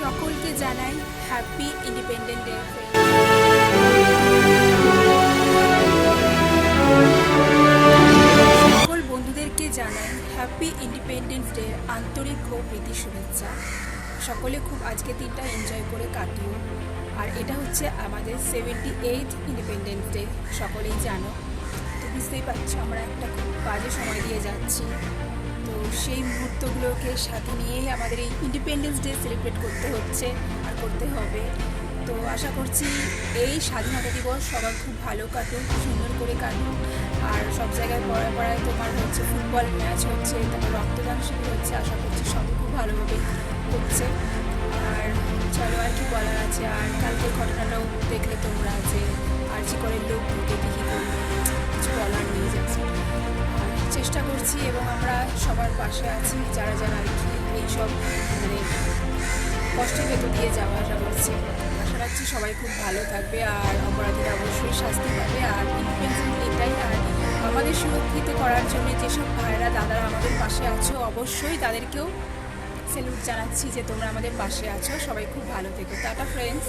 সকলকে জানাই happy independent day. সকল বন্ধুদেরকে জানাই হ্যাপি ইন্ডিপেন্ডেন্স ডে আন্তরিক ও প্রীতি শুভেচ্ছা। সকলে খুব আজকে দিনটা এনজয় করে কাটিও। আর এটা হচ্ছে আমাদের 78th ইন্ডিপেন্ডেন্স ডে, সকলেই জানো। তো বুঝতেই পারছো আমরা একটা খুব বাজে সময় দিয়ে যাচ্ছি। তো সেই মুহূর্তগুলোকে সাথে নিয়েই আমাদের এই ইন্ডিপেন্ডেন্স ডে সেলিব্রেট করতে হচ্ছে আর করতে হবে। তো আশা করছি এই স্বাধীনতা দিবস সবার খুব ভালো কাটুক, সুন্দর করে কাটুক। আর সব জায়গায় পড়ায় পড়ায় তোমার হচ্ছে ফুটবল ম্যাচ হচ্ছে, তারপর রক্তদান শিবির হচ্ছে, আশা করছি সবই খুব ভালোভাবে হচ্ছে। আর চলো আর কি বলার আছে। আর কালকের ঘটনাটাও দেখলে তোমরা যে আরজি করের লোক ঢুকে কী কী করবে, কিছু বলার নেই। যাচ্ছে চেষ্টা করছি এবং আমরা সবার পাশে আছি, যারা যারা আর কি এইসব মানে কষ্টের ভেতর দিয়ে যাওয়া আসা করছে। আশা রাখছি সবাই খুব ভালো থাকবে আর অপরাধীরা অবশ্যই শাস্তি পাবে। আর ইন্ডিপেন্ডেন্স এটাই। আর আমাদের সুরক্ষিত করার জন্য যেসব ভাইরা দাদারা আমাদের পাশে আছো, অবশ্যই তাদেরকেও স্যালুট জানাচ্ছি যে তোমরা আমাদের পাশে আছো। সবাই খুব ভালো থেকো। Tata friends.